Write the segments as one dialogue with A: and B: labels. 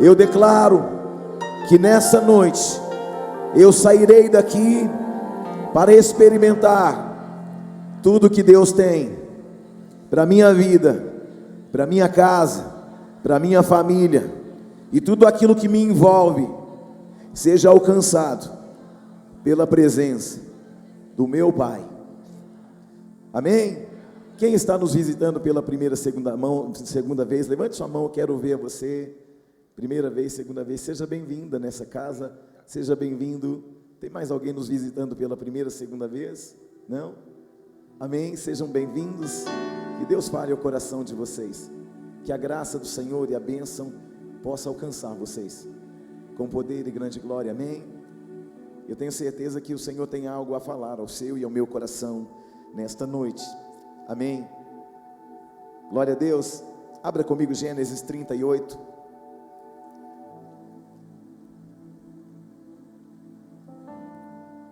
A: Eu declaro que nessa noite eu sairei daqui para experimentar tudo que Deus tem para minha vida, para minha casa, para minha família, e tudo aquilo que me envolve seja alcançado pela presença do meu Pai. Amém? Quem está nos visitando pela segunda vez, levante sua mão, eu quero ver você. Primeira vez, segunda vez, seja bem-vinda nessa casa, seja bem-vindo. Tem mais alguém nos visitando pela primeira, segunda vez? Não? Amém? Sejam bem-vindos. Que Deus fale ao coração de vocês. Que a graça do Senhor e a bênção possa alcançar vocês com poder e grande glória. Amém? Eu tenho certeza que o Senhor tem algo a falar ao seu e ao meu coração nesta noite. Amém? Glória a Deus. Abra comigo Gênesis 38.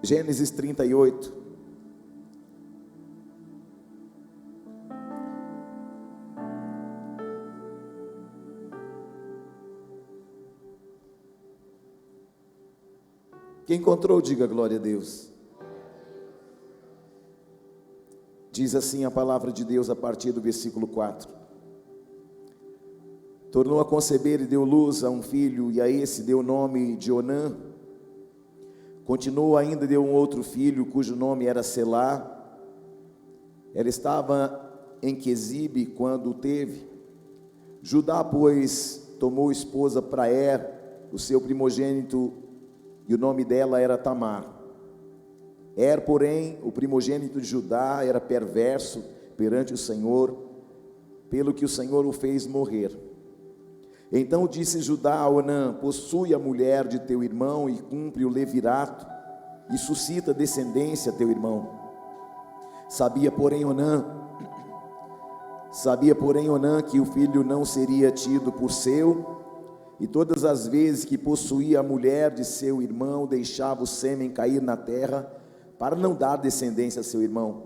A: Gênesis 38. Quem encontrou, diga glória a Deus. Diz assim a palavra de Deus a partir do versículo 4. Tornou a conceber e deu luz a um filho, e a esse deu o nome de Onã. Continuou ainda, deu um outro filho, cujo nome era Selá. Ela estava em Quezibe quando o teve. Judá, pois, tomou esposa para o seu primogênito, e o nome dela era Tamar. Porém, o primogênito de Judá era perverso perante o Senhor, pelo que o Senhor o fez morrer. Então disse Judá a Onã: possui a mulher de teu irmão e cumpre o levirato, e suscita descendência a teu irmão. Sabia, porém, Onã que o filho não seria tido por seu, e todas as vezes que possuía a mulher de seu irmão, deixava o sêmen cair na terra, para não dar descendência a seu irmão.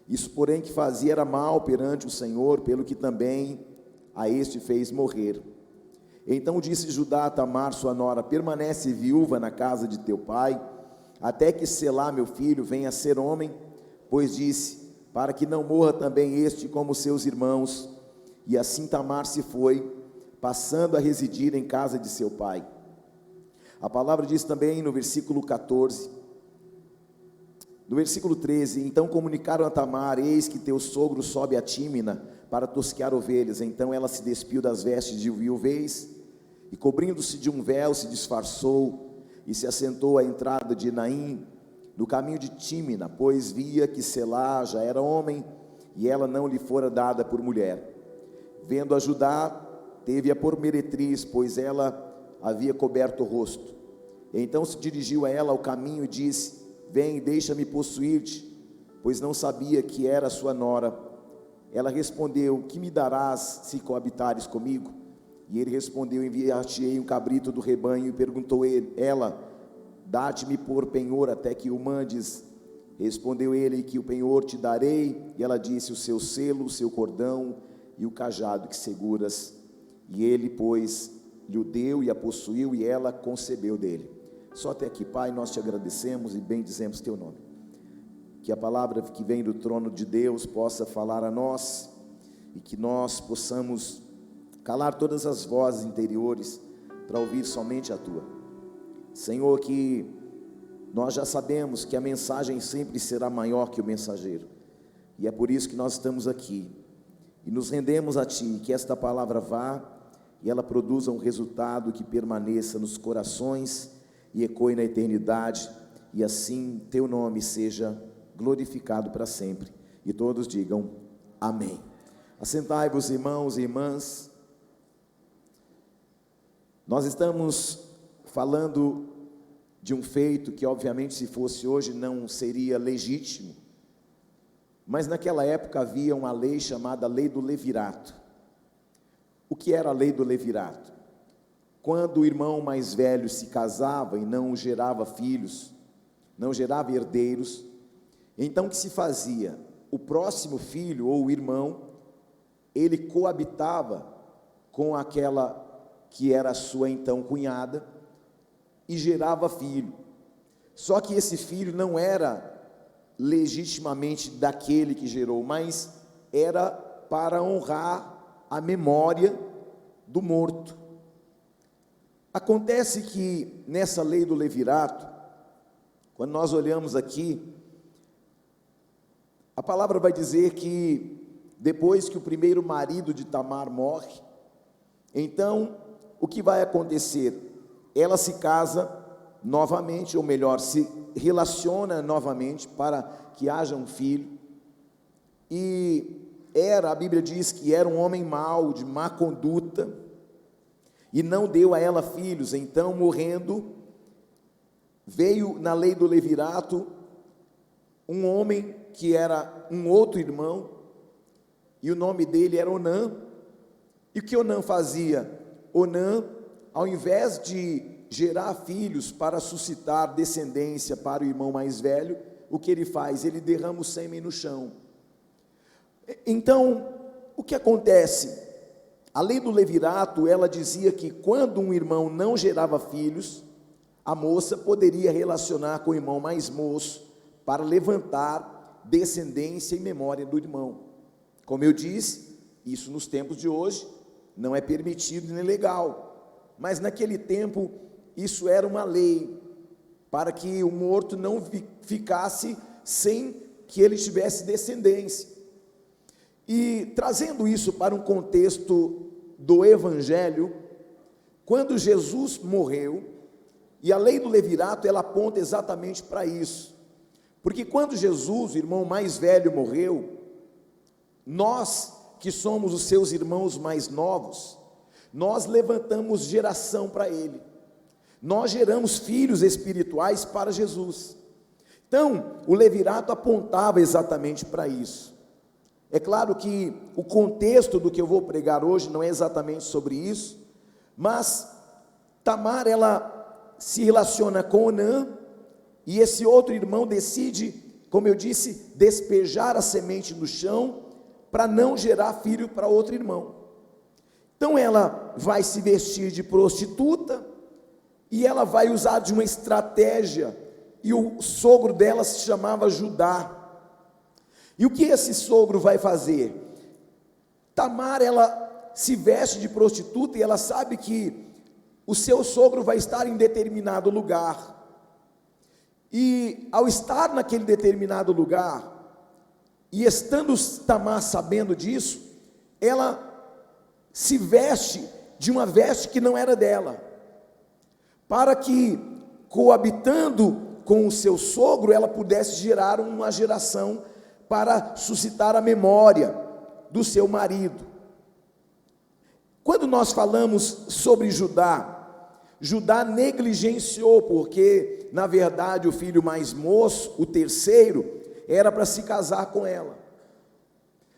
A: Isso, porém, que fazia era mal perante o Senhor, pelo que também a este fez morrer. Então disse Judá a Tamar, sua nora: permanece viúva na casa de teu pai, até que Selá, meu filho, venha a ser homem, pois disse, para que não morra também este como seus irmãos. E assim Tamar se foi, passando a residir em casa de seu pai. A palavra diz também no versículo 14, no versículo 13: então comunicaram a Tamar: eis que teu sogro sobe a Tímina para tosquear ovelhas. Então ela se despiu das vestes de viuvez, e cobrindo-se de um véu, se disfarçou, e se assentou à entrada de Naim, no caminho de Tímina, pois via que Selá já era homem, e ela não lhe fora dada por mulher. Vendo a Judá, teve-a por meretriz, pois ela havia coberto o rosto. Então se dirigiu a ela ao caminho e disse: vem, deixa-me possuir-te, pois não sabia que era sua nora. Ela respondeu: que me darás se coabitares comigo? E ele respondeu: enviar-te-ei um cabrito do rebanho. E perguntou ela: dá-te-me por penhor até que o mandes? Respondeu ele: que o penhor te darei. E ela disse: o seu selo, o seu cordão e o cajado que seguras. E ele, pois, lhe o deu e a possuiu, e ela concebeu dele. Só até aqui. Pai, nós te agradecemos e bendizemos teu nome. Que a palavra que vem do trono de Deus possa falar a nós, e que nós possamos calar todas as vozes interiores para ouvir somente a tua. Senhor, que nós já sabemos que a mensagem sempre será maior que o mensageiro, e é por isso que nós estamos aqui e nos rendemos a ti. Que esta palavra vá e ela produza um resultado que permaneça nos corações e ecoe na eternidade, e assim teu nome seja glorificado para sempre. E todos digam amém. Assentai-vos, irmãos e irmãs. Nós estamos falando de um feito que, obviamente, se fosse hoje não seria legítimo, mas naquela época havia uma lei chamada Lei do Levirato. O que era a Lei do Levirato? Quando o irmão mais velho se casava e não gerava filhos, não gerava herdeiros, então o que se fazia? O próximo filho ou o irmão, ele coabitava com aquela que era a sua então cunhada, e gerava filho. Só que esse filho não era legitimamente daquele que gerou, mas era para honrar a memória do morto. Acontece que nessa lei do levirato, quando nós olhamos aqui, a palavra vai dizer que depois que o primeiro marido de Tamar morre, então o que vai acontecer? Ela se casa novamente, ou melhor, se relaciona novamente para que haja um filho, e a Bíblia diz que era um homem mau, de má conduta, e não deu a ela filhos. Então, morrendo, veio na lei do levirato um homem que era um outro irmão, e o nome dele era Onã. E o que Onã fazia? Onã, ao invés de gerar filhos para suscitar descendência para o irmão mais velho, o que ele faz? Ele derrama o sêmen no chão. Então, o que acontece? A lei do levirato, ela dizia que quando um irmão não gerava filhos, a moça poderia relacionar com o irmão mais moço para levantar descendência e memória do irmão. Como eu disse, isso nos tempos de hoje não é permitido nem legal, mas naquele tempo isso era uma lei, para que o morto não ficasse sem que ele tivesse descendência. E trazendo isso para um contexto do Evangelho, quando Jesus morreu, e a lei do levirato, ela aponta exatamente para isso, porque quando Jesus, o irmão mais velho, morreu, nós que somos os seus irmãos mais novos, nós levantamos geração para ele, nós geramos filhos espirituais para Jesus. Então, o levirato apontava exatamente para isso. É claro que o contexto do que eu vou pregar hoje não é exatamente sobre isso, mas Tamar, ela se relaciona com Onã, e esse outro irmão decide, como eu disse, despejar a semente no chão, para não gerar filho para outro irmão. Então ela vai se vestir de prostituta, e ela vai usar de uma estratégia, e o sogro dela se chamava Judá. E o que esse sogro vai fazer? Tamar, ela se veste de prostituta, e ela sabe que o seu sogro vai estar em determinado lugar, e ao estar naquele determinado lugar, e estando Tamar sabendo disso, ela se veste de uma veste que não era dela, para que, coabitando com o seu sogro, ela pudesse gerar uma geração para suscitar a memória do seu marido. Quando nós falamos sobre Judá, Judá negligenciou, porque na verdade o filho mais moço, o terceiro, era para se casar com ela,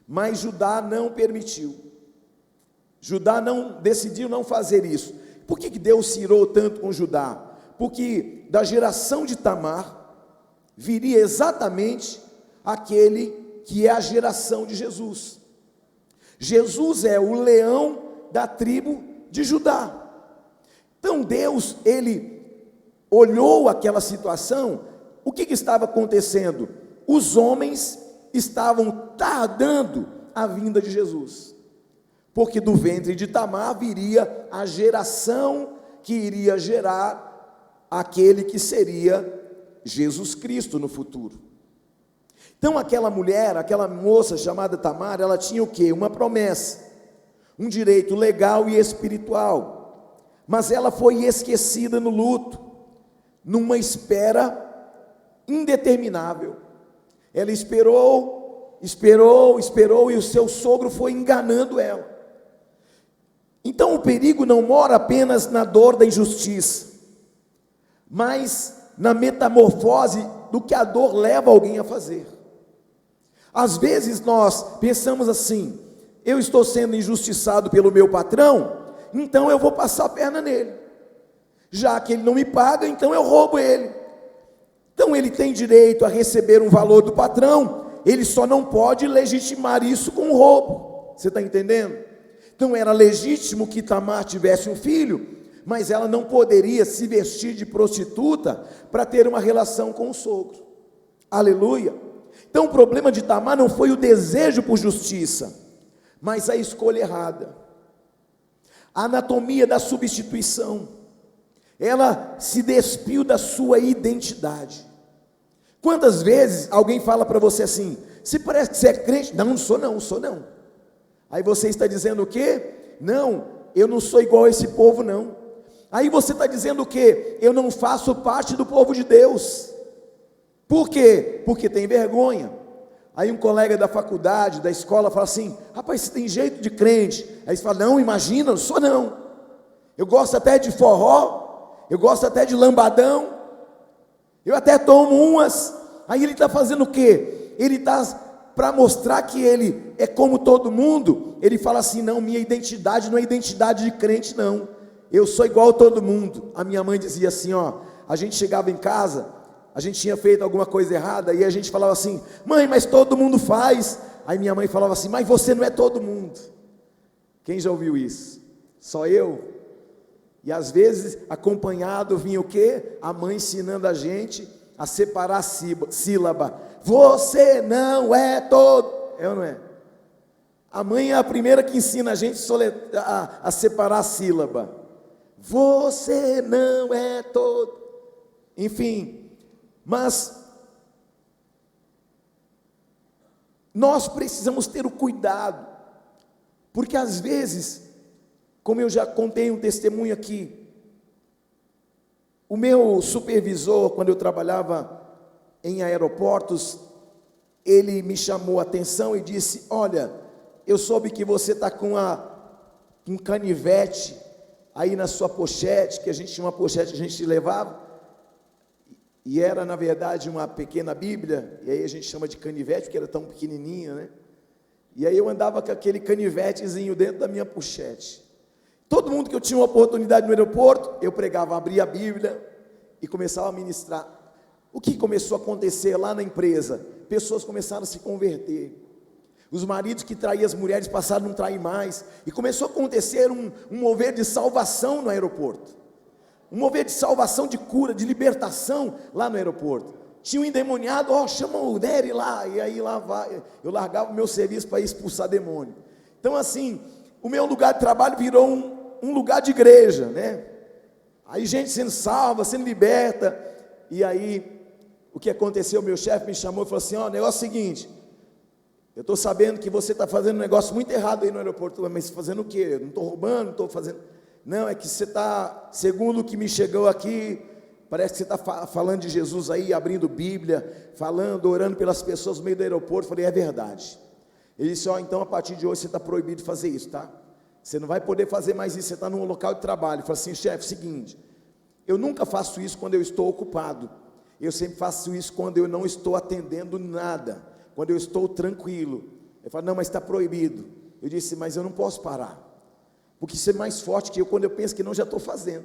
A: mas Judá não permitiu. Judá decidiu não fazer isso. Por que Deus se irou tanto com Judá? Porque da geração de Tamar viria exatamente aquele que é a geração de Jesus. Jesus é o leão da tribo de Judá. Então Deus, ele olhou aquela situação. O que estava acontecendo? Os homens estavam tardando a vinda de Jesus, porque do ventre de Tamar viria a geração que iria gerar aquele que seria Jesus Cristo no futuro. Então aquela mulher, aquela moça chamada Tamar, ela tinha o quê? Uma promessa, um direito legal e espiritual, mas ela foi esquecida no luto, numa espera indeterminável. Ela esperou, e o seu sogro foi enganando ela. Então o perigo não mora apenas na dor da injustiça, mas na metamorfose do que a dor leva alguém a fazer. Às vezes nós pensamos assim: eu estou sendo injustiçado pelo meu patrão, então eu vou passar a perna nele. Já que ele não me paga, então eu roubo ele. Então ele tem direito a receber um valor do patrão, ele só não pode legitimar isso com roubo. Você está entendendo? Então era legítimo que Tamar tivesse um filho, mas ela não poderia se vestir de prostituta para ter uma relação com o sogro. Aleluia. Então o problema de Tamar não foi o desejo por justiça, mas a escolha errada, a anatomia da substituição. Ela se despiu da sua identidade. Quantas vezes alguém fala para você assim: se parece que você é crente? Não, não sou não, sou não. Aí você está dizendo o quê? Não, eu não sou igual a esse povo não. Aí você está dizendo o quê? Eu não faço parte do povo de Deus. Por quê? Porque tem vergonha. Aí um colega da faculdade, da escola, fala assim: rapaz, você tem jeito de crente. Aí você fala: não, imagina, não sou não. Eu gosto até de forró, eu gosto até de lambadão, eu até tomo umas. Aí ele está fazendo o quê? Ele está, para mostrar que ele é como todo mundo, ele fala assim: não, minha identidade não é identidade de crente não, eu sou igual a todo mundo. A minha mãe dizia assim, ó, a gente chegava em casa, a gente tinha feito alguma coisa errada, e a gente falava assim: mãe, mas todo mundo faz. Aí minha mãe falava assim: mas você não é todo mundo. Quem já ouviu isso? Só eu? E às vezes acompanhado vinha o quê? A mãe ensinando a gente a separar a sílaba. Você não é todo. É ou não é? A mãe é a primeira que ensina a gente a separar a sílaba. Você não é todo. Enfim, mas nós precisamos ter o cuidado, porque às vezes, como eu já contei um testemunho aqui, o meu supervisor, quando eu trabalhava em aeroportos, ele me chamou a atenção e disse: olha, eu soube que você está com um canivete aí na sua pochete, que a gente tinha uma pochete que a gente levava, e era na verdade uma pequena Bíblia, e aí a gente chama de canivete, porque era tão pequenininha, né? E aí eu andava com aquele canivetezinho dentro da minha pochete. Todo mundo que eu tinha uma oportunidade no aeroporto, eu pregava, abria a Bíblia e começava a ministrar. O que começou a acontecer lá na empresa? Pessoas começaram a se converter. Os maridos que traíam as mulheres passaram a não trair mais. E começou a acontecer um mover de salvação no aeroporto. Um mover de salvação, de cura, de libertação lá no aeroporto. Tinha um endemoniado, ó, chama o Nery lá. E aí lá vai, eu largava o meu serviço para expulsar demônio. Então assim, o meu lugar de trabalho virou um lugar de igreja, né? Aí gente sendo salva, sendo liberta. E aí, o que aconteceu? Meu chefe me chamou e falou assim: ó, o negócio é o seguinte, eu estou sabendo que você está fazendo um negócio muito errado aí no aeroporto. Mas fazendo o quê? Eu não estou roubando, não estou fazendo... Não, é que você está, segundo o que me chegou aqui, parece que você está falando de Jesus aí, abrindo Bíblia, falando, orando pelas pessoas no meio do aeroporto. Eu falei: é verdade. Ele disse: ó, então a partir de hoje você está proibido de fazer isso, tá? Você não vai poder fazer mais isso, você está num local de trabalho. Eu falei assim: chefe, seguinte, eu nunca faço isso quando eu estou ocupado, eu sempre faço isso quando eu não estou atendendo nada, quando eu estou tranquilo. Ele falou: não, mas está proibido. Eu disse: mas eu não posso parar, porque você é mais forte que eu. Quando eu penso que não, já estou fazendo.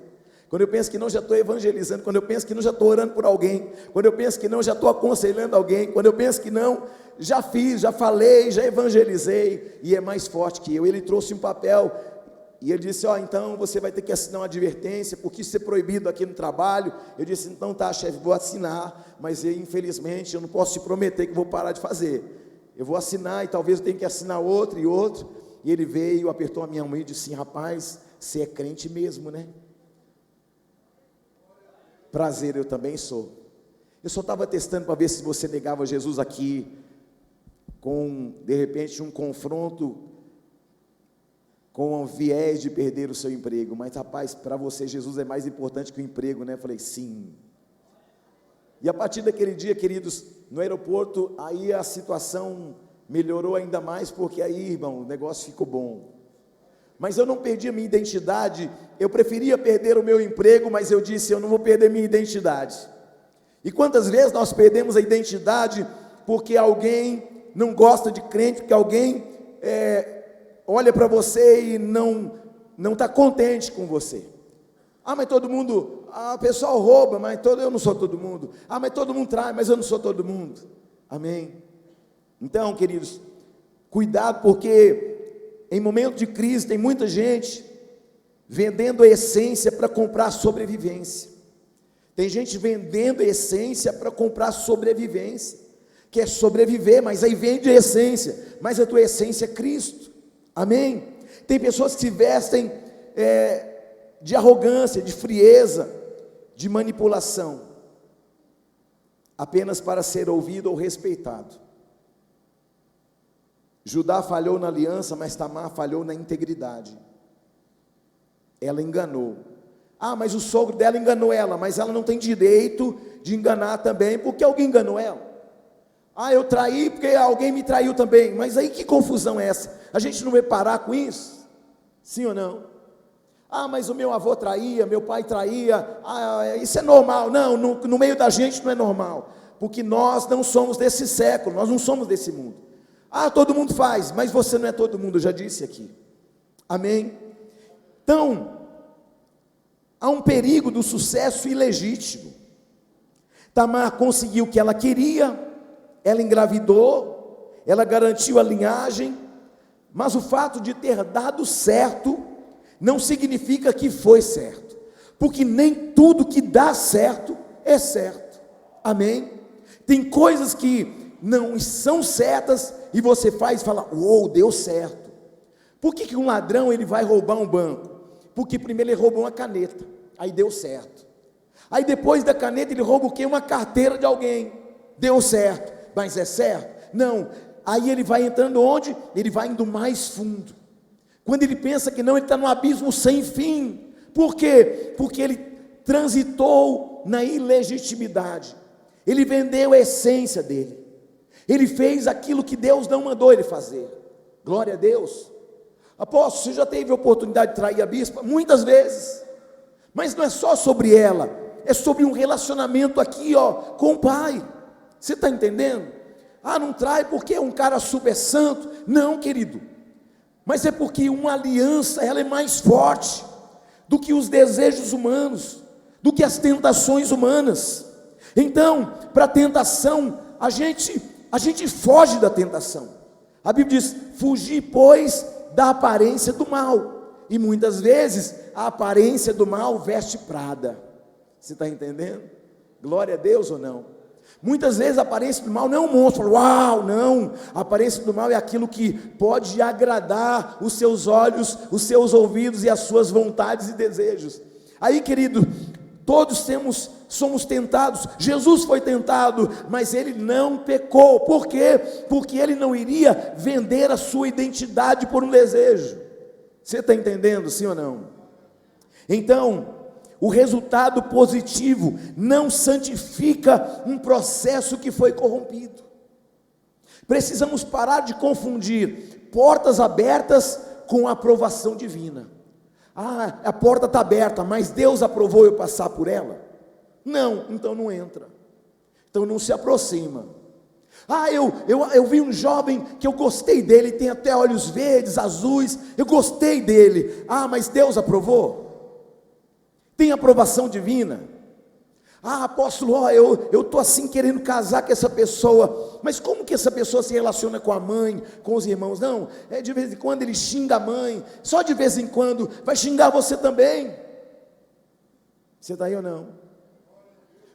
A: Quando eu penso que não, já estou evangelizando. Quando eu penso que não, já estou orando por alguém. Quando eu penso que não, já estou aconselhando alguém. Quando eu penso que não, já fiz, já falei, já evangelizei. E é mais forte que eu. Ele trouxe um papel e ele disse: ó, então você vai ter que assinar uma advertência, porque isso é proibido aqui no trabalho. Eu disse: então tá, chefe, vou assinar, mas infelizmente eu não posso te prometer que vou parar de fazer. Eu vou assinar e talvez eu tenha que assinar outro e outro. E ele veio, apertou a minha mão e disse assim: rapaz, você é crente mesmo, né? Prazer, eu também sou. Eu só estava testando para ver se você negava Jesus aqui, com de repente um confronto, com o viés de perder o seu emprego. Mas rapaz, para você Jesus é mais importante que o emprego, né? Eu falei: sim. E a partir daquele dia, queridos, no aeroporto, aí a situação melhorou ainda mais, porque aí, irmão, o negócio ficou bom. Mas eu não perdi a minha identidade. Eu preferia perder o meu emprego, mas eu disse: eu não vou perder minha identidade. E quantas vezes nós perdemos a identidade porque alguém não gosta de crente, porque alguém olha para você e não está contente com você. Ah, mas todo mundo, o pessoal rouba, mas eu não sou todo mundo. Ah, mas todo mundo trai, mas eu não sou todo mundo. Amém? Então, queridos, cuidado, porque em momento de crise, tem muita gente vendendo a essência para comprar sobrevivência. Tem gente vendendo a essência para comprar sobrevivência. Quer sobreviver, mas aí vende a essência, mas a tua essência é Cristo. Amém? Tem pessoas que se vestem de arrogância, de frieza, de manipulação, apenas para ser ouvido ou respeitado. Judá falhou na aliança, mas Tamar falhou na integridade. Ela enganou. Mas o sogro dela enganou ela, mas ela não tem direito de enganar também, porque alguém enganou ela. Eu traí porque alguém me traiu também. Mas aí que confusão é essa? A gente não vai parar com isso? Sim ou não? Mas o meu avô traía, meu pai traía. Isso é normal. Não, no meio da gente não é normal, porque nós não somos desse século, nós não somos desse mundo. Todo mundo faz, mas você não é todo mundo, eu já disse aqui. Amém? Então, há um perigo do sucesso ilegítimo. Tamar conseguiu o que ela queria, ela engravidou, ela garantiu a linhagem, mas o fato de ter dado certo, não significa que foi certo, porque nem tudo que dá certo, é certo. Amém? Tem coisas que não são certas, e você faz e fala, deu certo. Por que um ladrão ele vai roubar um banco? Porque primeiro ele roubou uma caneta, aí deu certo. Aí depois da caneta ele rouba o quê? Uma carteira de alguém, deu certo. Mas é certo? Não. Aí ele vai entrando onde? Ele vai indo mais fundo. Quando ele pensa que não, ele está num abismo sem fim. Por quê? Porque ele transitou na ilegitimidade. Ele vendeu a essência dele. Ele fez aquilo que Deus não mandou ele fazer. Glória a Deus. Apóstolo, você já teve a oportunidade de trair a bispa? Muitas vezes. Mas não é só sobre ela, é sobre um relacionamento aqui, com o pai. Você está entendendo? Não trai porque é um cara super santo. Não, querido. Mas é porque uma aliança, ela é mais forte do que os desejos humanos, do que as tentações humanas. Então, para a tentação, a gente foge da tentação. A Bíblia diz, fugir, pois, da aparência do mal. E muitas vezes, a aparência do mal veste prada. Você está entendendo? Glória a Deus ou não? Muitas vezes a aparência do mal não é um monstro, não, a aparência do mal é aquilo que pode agradar os seus olhos, os seus ouvidos e as suas vontades e desejos. Aí, querido, todos somos tentados. Jesus foi tentado, mas ele não pecou. Por quê? Porque ele não iria vender a sua identidade por um desejo. Você está entendendo, sim ou não? Então, o resultado positivo não santifica um processo que foi corrompido. Precisamos parar de confundir portas abertas com aprovação divina. A porta está aberta, mas Deus aprovou eu passar por ela? Não, então não entra. Então não se aproxima. Eu vi um jovem que eu gostei dele, tem até olhos verdes, azuis, eu gostei dele. Mas Deus aprovou? Tem aprovação divina? Apóstolo, eu estou assim querendo casar com essa pessoa, mas como que essa pessoa se relaciona com a mãe, com os irmãos? Não, de vez em quando ele xinga a mãe, só de vez em quando vai xingar você também. Você está aí ou não?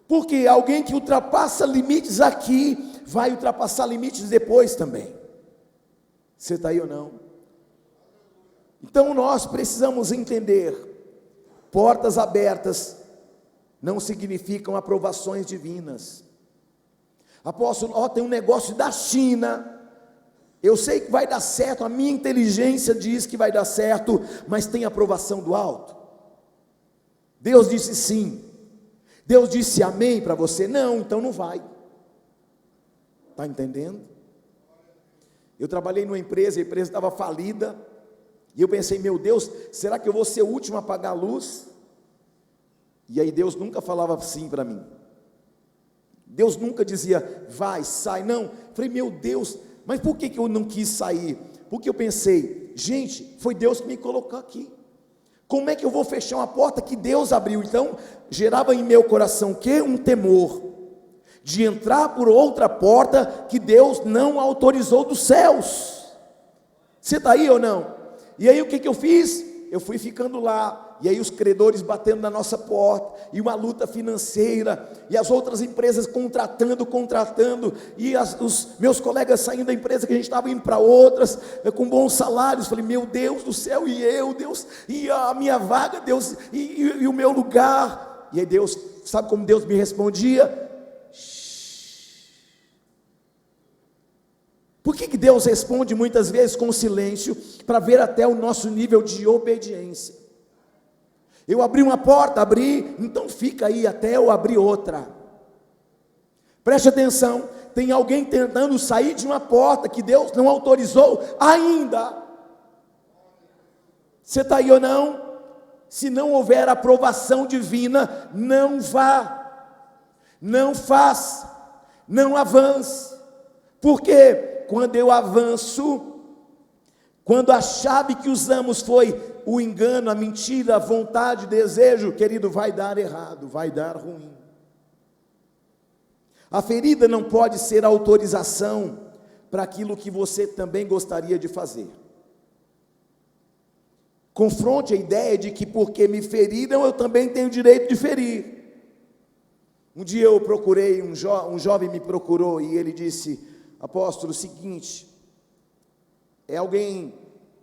A: Porque alguém que ultrapassa limites aqui, vai ultrapassar limites depois também. Você está aí ou não? Então nós precisamos entender, portas abertas não significam aprovações divinas. Apóstolo, tem um negócio da China, eu sei que vai dar certo, a minha inteligência diz que vai dar certo, mas tem aprovação do alto? Deus disse sim. Deus disse amém para você? Não, então não vai. Está entendendo? Eu trabalhei numa empresa, a empresa estava falida, e eu pensei, meu Deus, será que eu vou ser o último a apagar a luz? E aí Deus nunca falava assim para mim. Deus nunca dizia, vai, sai, não. Falei, meu Deus, mas por que eu não quis sair? Porque eu pensei, gente, foi Deus que me colocou aqui. Como é que eu vou fechar uma porta que Deus abriu? Então, gerava em meu coração o quê? Um temor de entrar por outra porta que Deus não autorizou dos céus. Você está aí ou não? E aí o que eu fiz? Eu fui ficando lá, e aí os credores batendo na nossa porta, e uma luta financeira, e as outras empresas contratando, e os meus colegas saindo da empresa que a gente estava indo para outras, com bons salários. Falei, meu Deus do céu, e eu, Deus, e a minha vaga, Deus, e o meu lugar. E aí Deus, sabe como Deus me respondia? Por que Deus responde muitas vezes com silêncio? Para ver até o nosso nível de obediência. Eu abri uma porta, então fica aí até eu abrir outra. Preste atenção, tem alguém tentando sair de uma porta que Deus não autorizou ainda. Você está aí ou não? Se não houver aprovação divina, não vá, não faça, não avance. Por quê? Quando eu avanço, quando a chave que usamos foi o engano, a mentira, a vontade, o desejo, querido, vai dar errado, vai dar ruim. A ferida não pode ser autorização para aquilo que você também gostaria de fazer. Confronte a ideia de que porque me feriram, eu também tenho direito de ferir. Um dia eu procurei, um jovem me procurou e ele disse: apóstolo, o seguinte, é alguém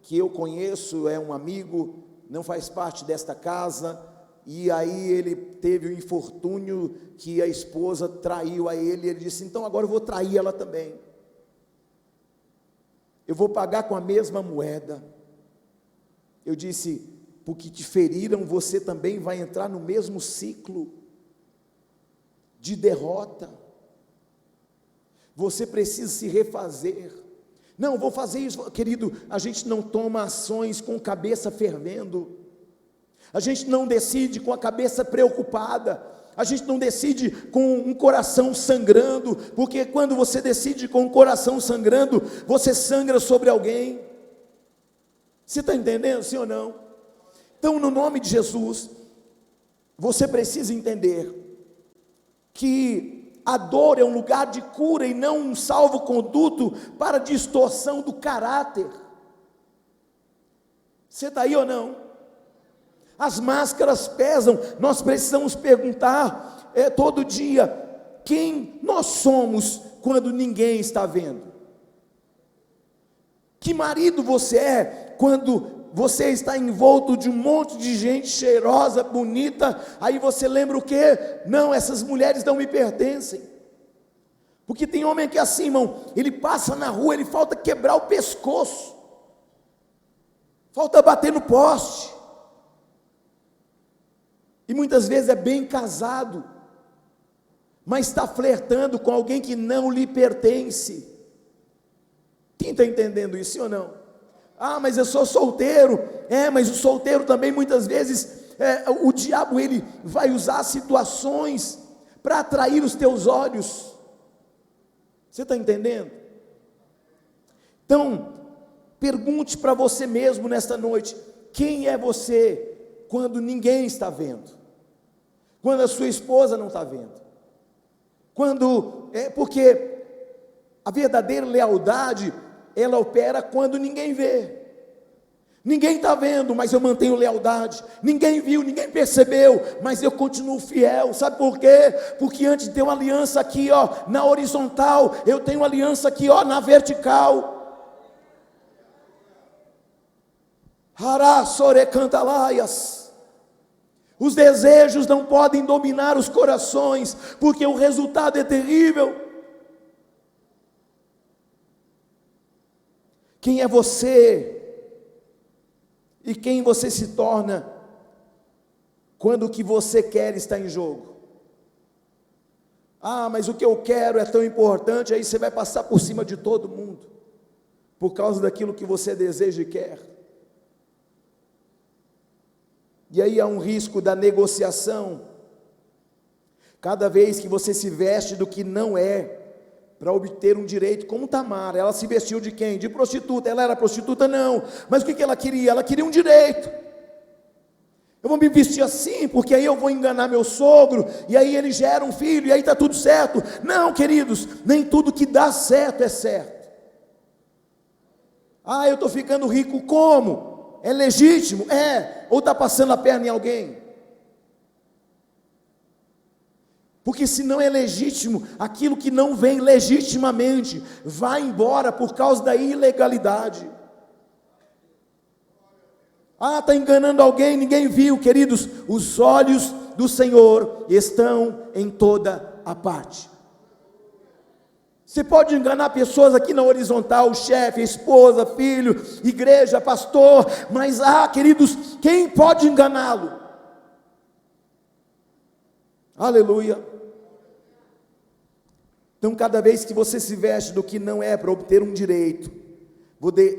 A: que eu conheço, é um amigo, não faz parte desta casa, e aí ele teve o infortúnio que a esposa traiu a ele, e ele disse, então agora eu vou trair ela também, eu vou pagar com a mesma moeda. Eu disse, porque te feriram, você também vai entrar no mesmo ciclo de derrota. Você precisa se refazer. Não, vou fazer isso, querido. A gente não toma ações com cabeça fervendo. A gente não decide com a cabeça preocupada. A gente não decide com um coração sangrando, porque quando você decide com um coração sangrando, você sangra sobre alguém. Você está entendendo, sim ou não? Então, no nome de Jesus, você precisa entender que a dor é um lugar de cura e não um salvo-conduto para distorção do caráter. Você está aí ou não? As máscaras pesam. Nós precisamos perguntar todo dia quem nós somos quando ninguém está vendo. Que marido você é quando você está envolto de um monte de gente cheirosa, bonita, aí você lembra o quê? Não, essas mulheres não me pertencem. Porque tem homem que é assim, irmão, ele passa na rua, ele falta quebrar o pescoço, falta bater no poste, e muitas vezes é bem casado, mas está flertando com alguém que não lhe pertence. Quem está entendendo isso, sim ou não? Ah, mas eu sou solteiro. Mas o solteiro também muitas vezes, o diabo ele vai usar situações para atrair os teus olhos. Você está entendendo? Então, pergunte para você mesmo nesta noite, quem é você quando ninguém está vendo? Quando a sua esposa não está vendo? Porque a verdadeira lealdade, ela opera quando ninguém vê. Ninguém está vendo, mas eu mantenho lealdade. Ninguém viu, ninguém percebeu, mas eu continuo fiel. Sabe por quê? Porque antes de ter uma aliança aqui, na horizontal, eu tenho uma aliança aqui, na vertical. Hará sorecantalaias. Os desejos não podem dominar os corações, porque o resultado é terrível. Quem é você? E quem você se torna quando o que você quer está em jogo? Ah, mas o que eu quero é tão importante, aí você vai passar por cima de todo mundo, por causa daquilo que você deseja e quer. E aí há um risco da negociação, cada vez que você se veste do que não é, para obter um direito, como Tamar. Ela se vestiu de quem? De prostituta. Ela era prostituta? Não, mas o que ela queria? Ela queria um direito. Eu vou me vestir assim, porque aí eu vou enganar meu sogro, e aí ele gera um filho, e aí está tudo certo. Não, queridos, nem tudo que dá certo é certo. Ah, eu estou ficando rico como? é legítimo? É. Ou está passando a perna em alguém? Porque se não é legítimo, aquilo que não vem legitimamente, vai embora por causa da ilegalidade. Ah, está enganando alguém, ninguém viu. Queridos, os olhos do Senhor estão em toda a parte. Você pode enganar pessoas aqui na horizontal, chefe, esposa, filho, igreja, pastor, mas queridos, quem pode enganá-lo? Aleluia. Então, cada vez que você se veste do que não é para obter um direito,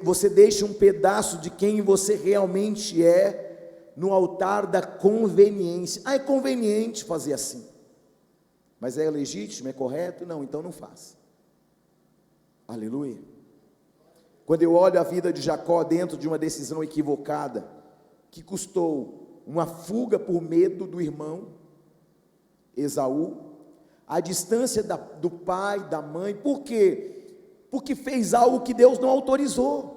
A: você deixa um pedaço de quem você realmente é no altar da conveniência. É conveniente fazer assim, mas é legítimo, é correto? Não, então não faça. Aleluia. Quando eu olho a vida de Jacó dentro de uma decisão equivocada, que custou uma fuga por medo do irmão Esaú, a distância do pai, da mãe. Por quê? Porque fez algo que Deus não autorizou.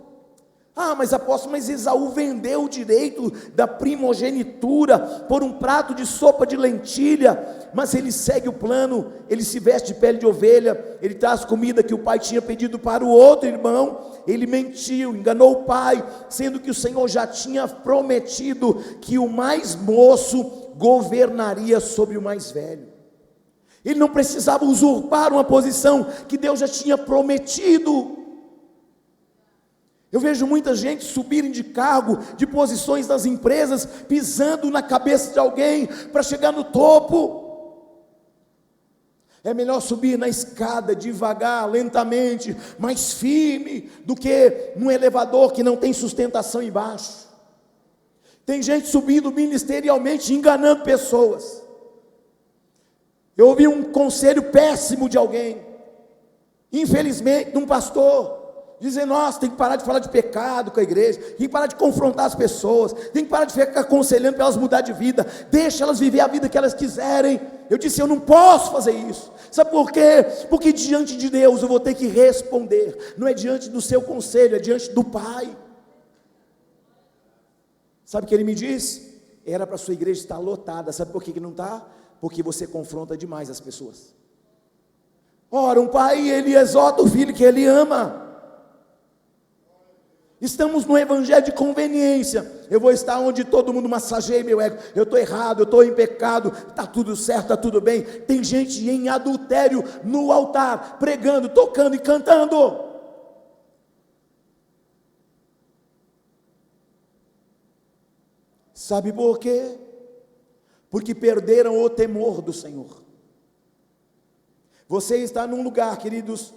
A: Mas apóstolo, mas Esaú vendeu o direito da primogenitura por um prato de sopa de lentilha. Mas ele segue o plano, ele se veste de pele de ovelha, ele traz comida que o pai tinha pedido para o outro irmão. Ele mentiu, enganou o pai, sendo que o Senhor já tinha prometido que o mais moço governaria sobre o mais velho. Ele não precisava usurpar uma posição que Deus já tinha prometido. Eu vejo muita gente subirem de cargo, de posições das empresas, pisando na cabeça de alguém para chegar no topo. É melhor subir na escada devagar, lentamente, mais firme, do que num elevador que não tem sustentação embaixo. Tem gente subindo ministerialmente, enganando pessoas. Eu ouvi um conselho péssimo de alguém, infelizmente, de um pastor, dizendo: nossa, tem que parar de falar de pecado com a igreja, tem que parar de confrontar as pessoas, tem que parar de ficar aconselhando para elas mudar de vida, deixa elas viver a vida que elas quiserem. Eu disse: eu não posso fazer isso. Sabe por quê? Porque diante de Deus eu vou ter que responder, não é diante do seu conselho, é diante do Pai. Sabe o que ele me disse? Era para a sua igreja estar lotada. Sabe por que não está? Porque você confronta demais as pessoas. Ora, um pai, ele exorta o filho que ele ama. Estamos no evangelho de conveniência. Eu vou estar onde todo mundo massageia meu ego. Eu estou errado, eu estou em pecado, está tudo certo, está tudo bem. Tem gente em adultério no altar, pregando, tocando e cantando. Sabe por quê? Porque perderam o temor do Senhor. Você está num lugar, queridos,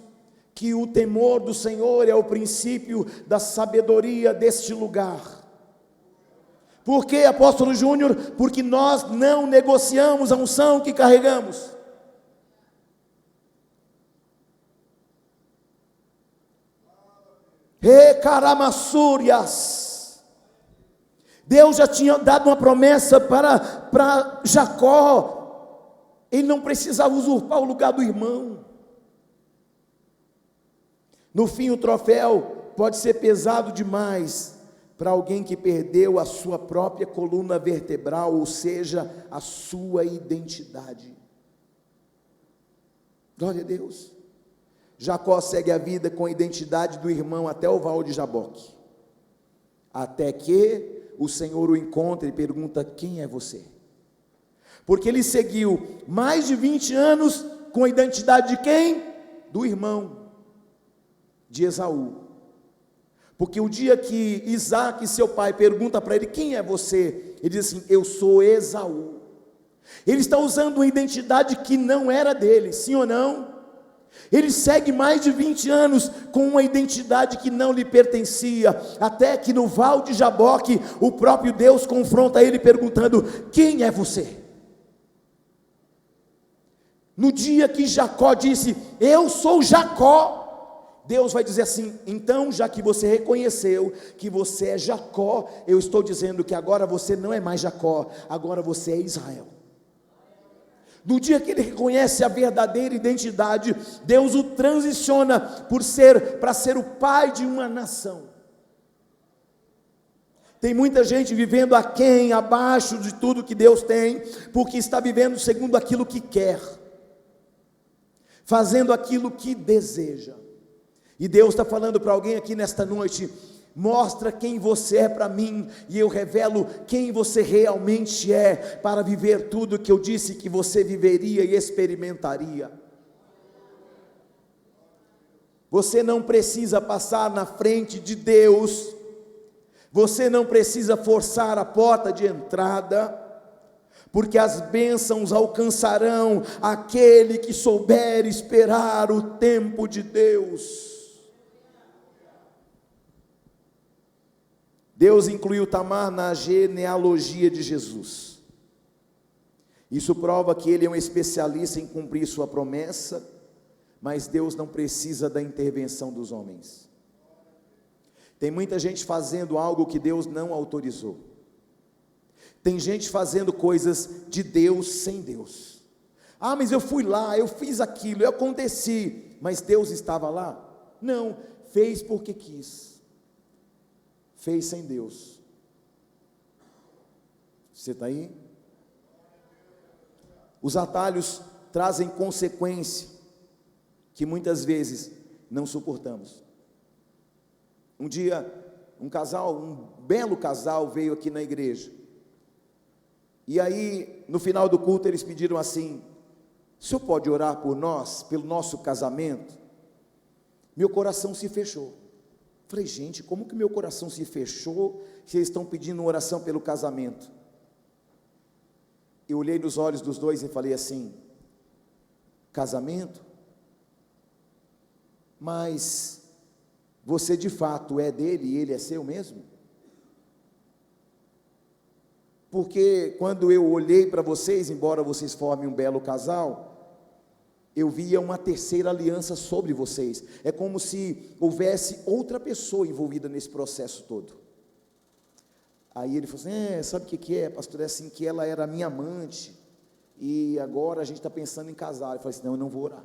A: que o temor do Senhor é o princípio da sabedoria deste lugar. Por quê, apóstolo Júnior? Porque nós não negociamos a unção que carregamos. Recaramassúrias. Deus já tinha dado uma promessa para Jacó. Ele não precisava usurpar o lugar do irmão. No fim, o troféu pode ser pesado demais para alguém que perdeu a sua própria coluna vertebral, ou seja, a sua identidade. Glória a Deus. Jacó segue a vida com a identidade do irmão até o val de Jaboque, até que o Senhor o encontra e pergunta: quem é você? Porque ele seguiu mais de 20 anos com a identidade de quem? Do irmão de Esaú. Porque o dia que Isaac, seu pai, pergunta para ele: quem é você? Ele diz assim: eu sou Esaú. Ele está usando uma identidade que não era dele, sim ou não? Ele segue mais de 20 anos com uma identidade que não lhe pertencia, até que no val de Jaboque, o próprio Deus confronta ele perguntando: quem é você? No dia que Jacó disse: eu sou Jacó, Deus vai dizer assim: então, já que você reconheceu que você é Jacó, eu estou dizendo que agora você não é mais Jacó, agora você é Israel. No dia que ele reconhece a verdadeira identidade, Deus o transiciona para ser o pai de uma nação. Tem muita gente vivendo aquém, abaixo de tudo que Deus tem, porque está vivendo segundo aquilo que quer, fazendo aquilo que deseja. E Deus está falando para alguém aqui nesta noite: mostra quem você é para mim, e eu revelo quem você realmente é, para viver tudo que eu disse que você viveria e experimentaria. Você não precisa passar na frente de Deus, você não precisa forçar a porta de entrada, porque as bênçãos alcançarão aquele que souber esperar o tempo de Deus. Deus incluiu Tamar na genealogia de Jesus. Isso prova que ele é um especialista em cumprir sua promessa, mas Deus não precisa da intervenção dos homens. Tem muita gente fazendo algo que Deus não autorizou. Tem gente fazendo coisas de Deus sem Deus. Ah, mas eu fui lá, eu fiz aquilo, eu aconteci, mas Deus estava lá? Não, fez porque quis. Fez sem Deus. Você está aí? Os atalhos trazem consequência que muitas vezes não suportamos. Um dia, um belo casal veio aqui na igreja. E aí, no final do culto, eles pediram assim: o senhor pode orar por nós, pelo nosso casamento? Meu coração se fechou. Falei, gente, como que meu coração se fechou, se eles estão pedindo oração pelo casamento? Eu olhei nos olhos dos dois e falei assim: casamento? Mas você de fato é dele e ele é seu mesmo? Porque quando eu olhei para vocês, embora vocês formem um belo casal, eu via uma terceira aliança sobre vocês. É como se houvesse outra pessoa envolvida nesse processo todo. Aí ele falou assim: sabe o que é, pastor? É assim, que ela era minha amante, e agora a gente está pensando em casar. Eu falei assim: não, eu não vou orar.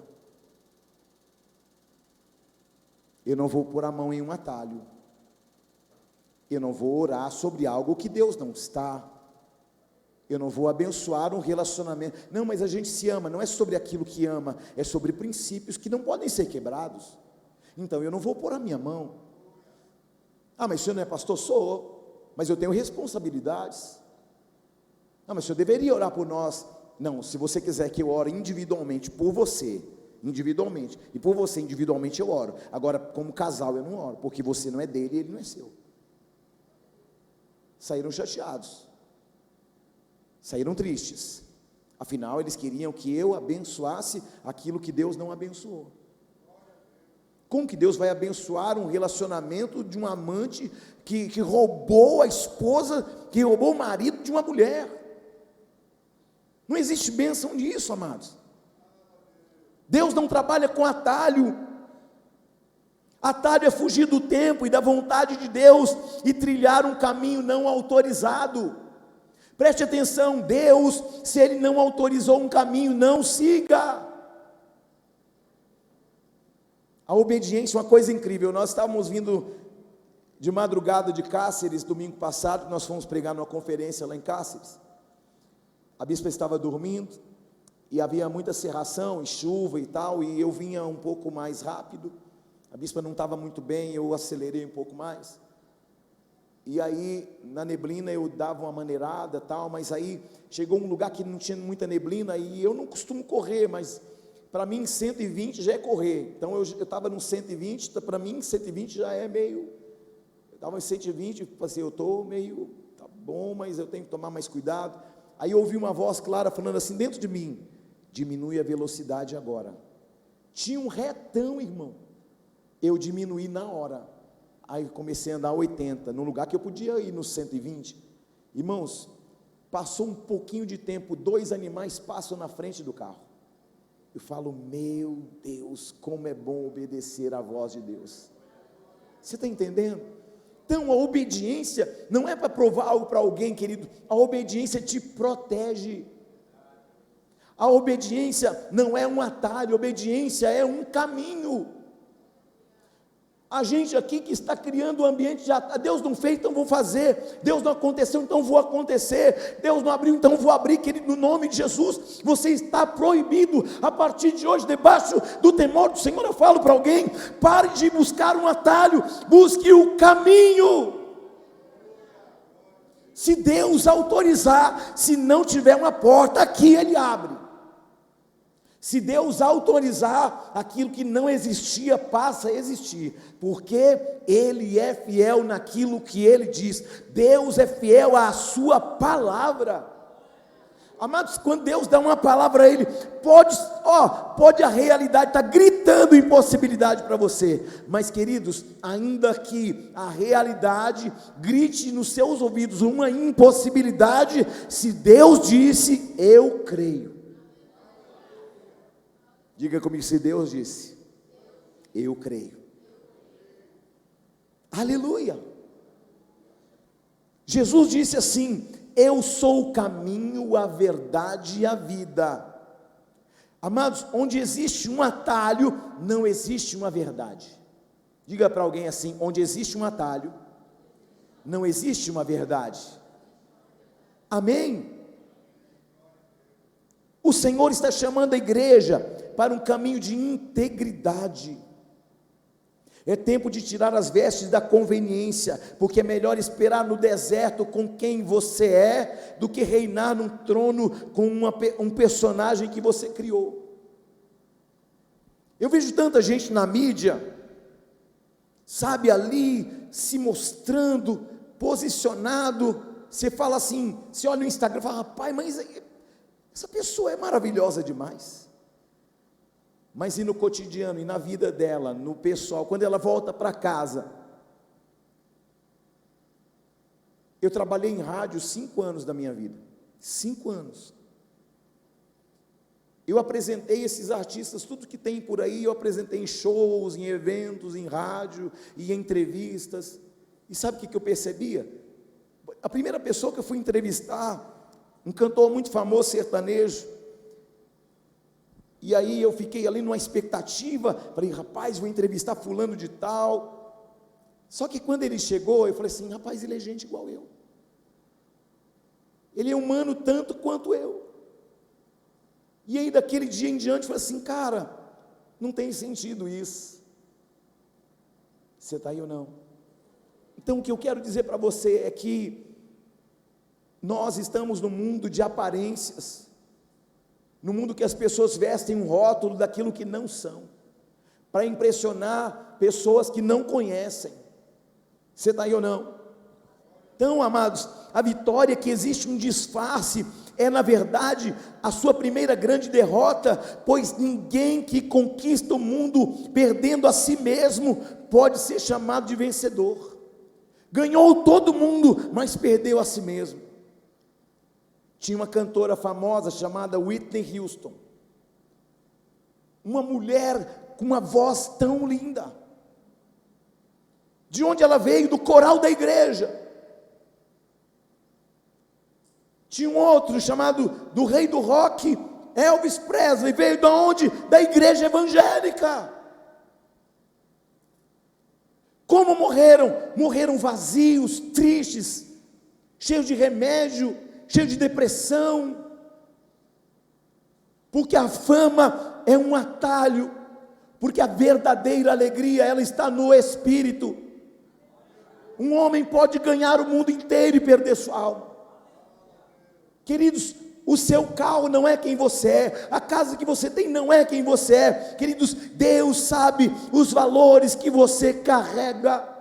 A: Eu não vou pôr a mão em um atalho. Eu não vou orar sobre algo que Deus não está. Eu não vou abençoar um relacionamento. Não, mas a gente se ama. Não é sobre aquilo que ama, é sobre princípios que não podem ser quebrados. Então eu não vou pôr a minha mão. Ah, mas o senhor não é pastor? Sou, mas eu tenho responsabilidades. Ah, mas o senhor deveria orar por nós. Não, se você quiser que eu ore individualmente por você, individualmente, e por você individualmente eu oro. Agora, como casal eu não oro, porque você não é dele e ele não é seu. Saíram chateados. Saíram tristes. Afinal, eles queriam que eu abençoasse aquilo que Deus não abençoou. Como que Deus vai abençoar um relacionamento de um amante que roubou a esposa, que roubou o marido de uma mulher? Não existe bênção nisso, amados. Deus não trabalha com atalho. Atalho é fugir do tempo e da vontade de Deus e trilhar um caminho não autorizado. Preste atenção, Deus, se Ele não autorizou um caminho, não siga. A obediência é uma coisa incrível. Nós estávamos vindo de madrugada de Cáceres, domingo passado, nós fomos pregar numa conferência lá em Cáceres. A bispa estava dormindo, e havia muita cerração, e chuva e tal, e eu vinha um pouco mais rápido. A bispa não estava muito bem, eu acelerei um pouco mais. E aí, na neblina eu dava uma maneirada tal, mas aí chegou um lugar que não tinha muita neblina, e eu não costumo correr, mas para mim 120 já é correr. Então eu estava no 120, para mim 120 já é meio, eu estava em 120, assim, eu estou meio, tá bom, mas eu tenho que tomar mais cuidado. Aí eu ouvi uma voz clara falando assim dentro de mim: diminui a velocidade agora. Tinha um retão, irmão, eu diminuí na hora. Aí comecei a andar 80, no lugar que eu podia ir nos 120. Irmãos, passou um pouquinho de tempo, 2 animais passam na frente do carro. Eu falo: meu Deus, como é bom obedecer à voz de Deus. Você está entendendo? Então a obediência não é para provar algo para alguém, querido. A obediência te protege. A obediência não é um atalho, a obediência é um caminho. A gente aqui que está criando o ambiente, já Deus não fez, então vou fazer. Deus não aconteceu, então vou acontecer. Deus não abriu, então vou abrir, querido, no nome de Jesus. Você está proibido a partir de hoje, debaixo do temor do Senhor. Eu falo para alguém: pare de buscar um atalho, busque o caminho. Se Deus autorizar, se não tiver uma porta aqui, Ele abre. Se Deus autorizar, aquilo que não existia passa a existir, porque Ele é fiel naquilo que Ele diz. Deus é fiel à sua palavra. Amados, quando Deus dá uma palavra a Ele, pode a realidade estar gritando impossibilidade para você, mas queridos, ainda que a realidade grite nos seus ouvidos uma impossibilidade, se Deus disse, eu creio. Diga comigo: se Deus disse, eu creio. Aleluia. Jesus disse assim: eu sou o caminho, a verdade e a vida. Amados, onde existe um atalho, não existe uma verdade. Diga para alguém assim: onde existe um atalho, não existe uma verdade. Amém? O Senhor está chamando a igreja para um caminho de integridade. É tempo de tirar as vestes da conveniência, porque é melhor esperar no deserto com quem você é, do que reinar num trono com um personagem que você criou. Eu vejo tanta gente na mídia, sabe, ali, se mostrando, posicionado. Você fala assim, você olha no Instagram e fala: rapaz, mas essa pessoa é maravilhosa demais. Mas e no cotidiano, e na vida dela, no pessoal, quando ela volta para casa? Eu trabalhei em rádio 5 anos da minha vida, 5 anos. Eu apresentei esses artistas, tudo que tem por aí, eu apresentei em shows, em eventos, em rádio, e em entrevistas. E sabe o que eu percebia? A primeira pessoa que eu fui entrevistar, um cantor muito famoso sertanejo, e aí eu fiquei ali numa expectativa, falei: rapaz, vou entrevistar fulano de tal. Só que quando ele chegou, eu falei assim: rapaz, ele é gente igual eu. Ele é humano tanto quanto eu. E aí daquele dia em diante, eu falei assim: cara, não tem sentido isso. Você está aí ou não? Então o que eu quero dizer para você é que nós estamos no mundo de aparências, no mundo que as pessoas vestem um rótulo daquilo que não são, para impressionar pessoas que não conhecem. Você está aí ou não? Então, amados, a vitória que existe um disfarce é, na verdade, a sua primeira grande derrota, pois ninguém que conquista o mundo perdendo a si mesmo pode ser chamado de vencedor. Ganhou todo mundo, mas perdeu a si mesmo. Tinha uma cantora famosa chamada Whitney Houston, uma mulher com uma voz tão linda. De onde ela veio? Do coral da igreja. Tinha um outro chamado, do rei do rock, Elvis Presley, veio de onde? Da igreja evangélica. Como morreram? Morreram vazios, tristes, cheios de remédio, cheios de depressão, porque a fama é um atalho, porque a verdadeira alegria, ela está no Espírito. Um homem pode ganhar o mundo inteiro e perder sua alma. Queridos, o seu carro não é quem você é, a casa que você tem não é quem você é. Queridos, Deus sabe os valores que você carrega.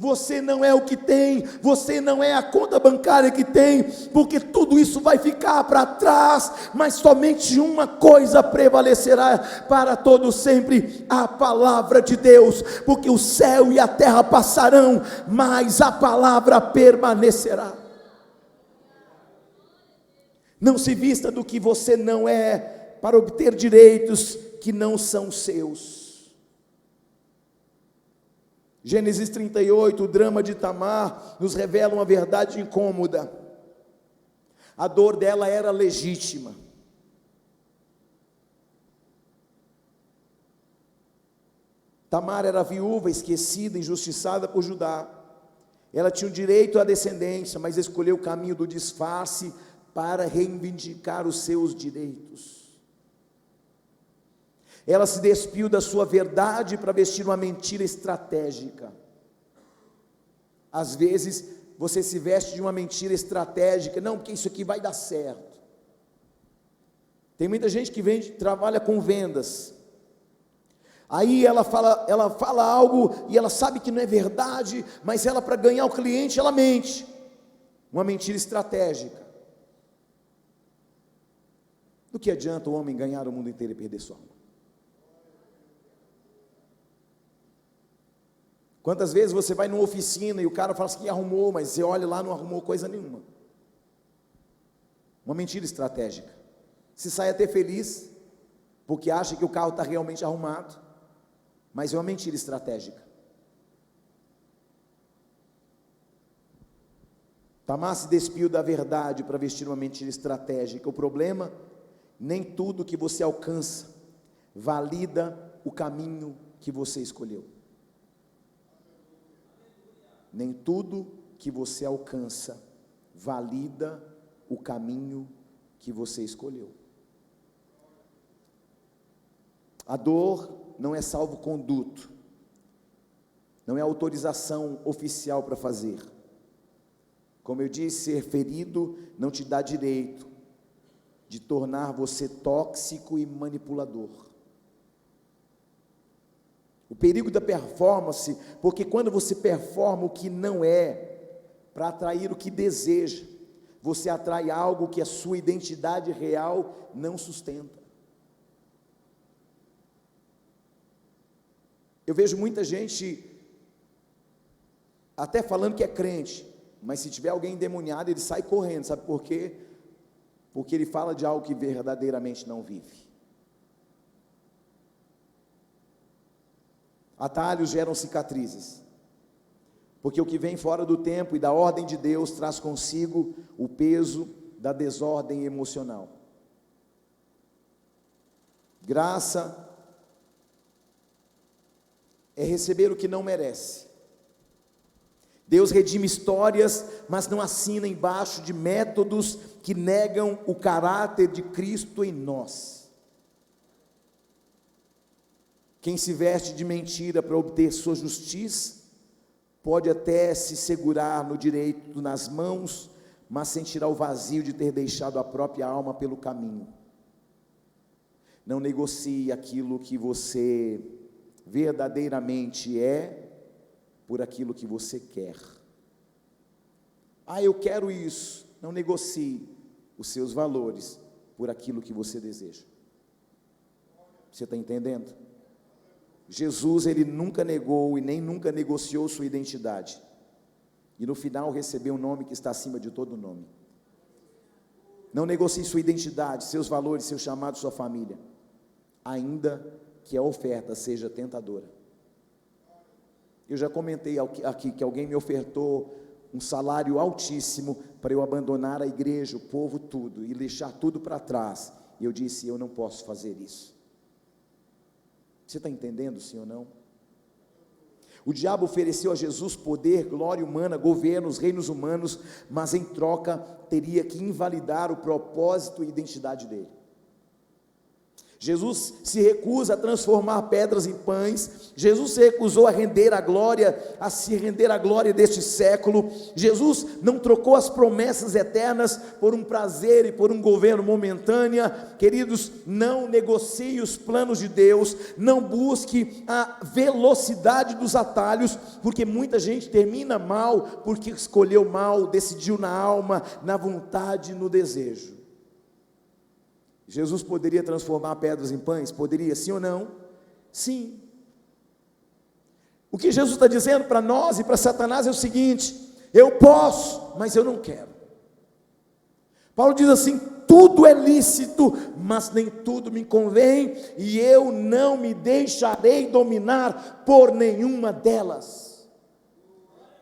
A: Você não é o que tem, você não é a conta bancária que tem, porque tudo isso vai ficar para trás, mas somente uma coisa prevalecerá para todo sempre: a palavra de Deus, porque o céu e a terra passarão, mas a palavra permanecerá. Não se vista do que você não é, para obter direitos que não são seus. Gênesis 38, o drama de Tamar, nos revela uma verdade incômoda. A dor dela era legítima. Tamar era viúva, esquecida, injustiçada por Judá. Ela tinha o direito à descendência, mas escolheu o caminho do disfarce para reivindicar os seus direitos. Ela se despiu da sua verdade para vestir uma mentira estratégica. Às vezes, você se veste de uma mentira estratégica, não, porque isso aqui vai dar certo. Tem muita gente que trabalha com vendas. Aí ela fala algo e ela sabe que não é verdade, mas ela, para ganhar o cliente, ela mente. Uma mentira estratégica. Do que adianta o homem ganhar o mundo inteiro e perder sua alma? Quantas vezes você vai numa oficina e o cara fala assim que arrumou, mas você olha lá, não arrumou coisa nenhuma. Uma mentira estratégica. Se sai até feliz, porque acha que o carro está realmente arrumado, mas é uma mentira estratégica. Tamar se despiu da verdade para vestir uma mentira estratégica. O problema, nem tudo que você alcança valida o caminho que você escolheu. Nem tudo que você alcança valida o caminho que você escolheu. A dor não é salvo-conduto, não é autorização oficial para fazer. Como eu disse, ser ferido não te dá direito de tornar você tóxico e manipulador. O perigo da performance, porque quando você performa o que não é, para atrair o que deseja, você atrai algo que a sua identidade real não sustenta. Eu vejo muita gente até falando que é crente, mas se tiver alguém endemoniado, ele sai correndo, sabe por quê? Porque ele fala de algo que verdadeiramente não vive. Atalhos geram cicatrizes, porque o que vem fora do tempo e da ordem de Deus traz consigo o peso da desordem emocional. Graça é receber o que não merece. Deus redime histórias, mas não assina embaixo de métodos que negam o caráter de Cristo em nós. Quem se veste de mentira para obter sua justiça, pode até se segurar no direito nas mãos, mas sentirá o vazio de ter deixado a própria alma pelo caminho. Não negocie aquilo que você verdadeiramente é, por aquilo que você quer. Eu quero isso. Não negocie os seus valores por aquilo que você deseja. Você está entendendo? Jesus, ele nunca negou e nem nunca negociou sua identidade. E no final recebeu um nome que está acima de todo nome. Não negocie sua identidade, seus valores, seu chamado, sua família, ainda que a oferta seja tentadora. Eu já comentei aqui que alguém me ofertou um salário altíssimo para eu abandonar a igreja, o povo, tudo, e deixar tudo para trás. E eu disse, eu não posso fazer isso. Você está entendendo, sim ou não? O diabo ofereceu a Jesus poder, glória humana, governos, reinos humanos, mas em troca teria que invalidar o propósito e identidade dele. Jesus se recusa a transformar pedras em pães. Jesus se recusou a se render à glória deste século. Jesus não trocou as promessas eternas por um prazer e por um governo momentâneo. Queridos, não negocie os planos de Deus, não busque a velocidade dos atalhos, porque muita gente termina mal, porque escolheu mal, decidiu na alma, na vontade, no desejo. Jesus poderia transformar pedras em pães? Poderia, sim ou não? Sim. O que Jesus está dizendo para nós e para Satanás é o seguinte: eu posso, mas eu não quero. Paulo diz assim: tudo é lícito, mas nem tudo me convém, e eu não me deixarei dominar por nenhuma delas.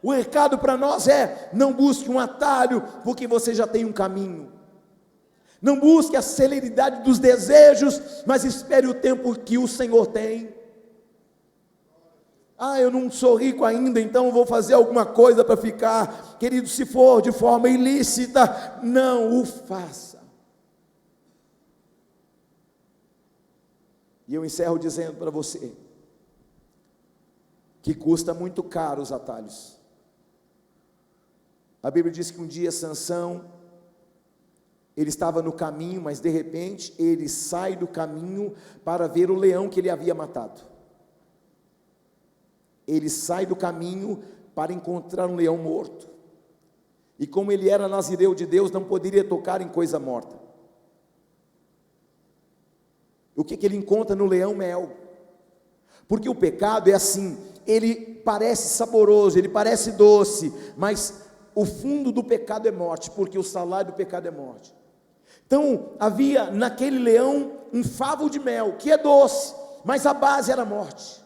A: O recado para nós é: não busque um atalho, porque você já tem um caminho. Não busque a celeridade dos desejos, mas espere o tempo que o Senhor tem. Eu não sou rico ainda, então eu vou fazer alguma coisa para ficar. Querido, se for de forma ilícita, não o faça. E eu encerro dizendo para você que custa muito caro os atalhos. A Bíblia diz que um dia Sansão, ele estava no caminho, mas de repente ele sai do caminho para ver o leão que ele havia matado. Ele sai do caminho para encontrar um leão morto. E como ele era nazireu de Deus, não poderia tocar em coisa morta. O que ele encontra no leão? Mel. Porque o pecado é assim, ele parece saboroso, ele parece doce, mas o fundo do pecado é morte, porque o salário do pecado é morte. Então havia naquele leão um favo de mel, que é doce, mas a base era morte.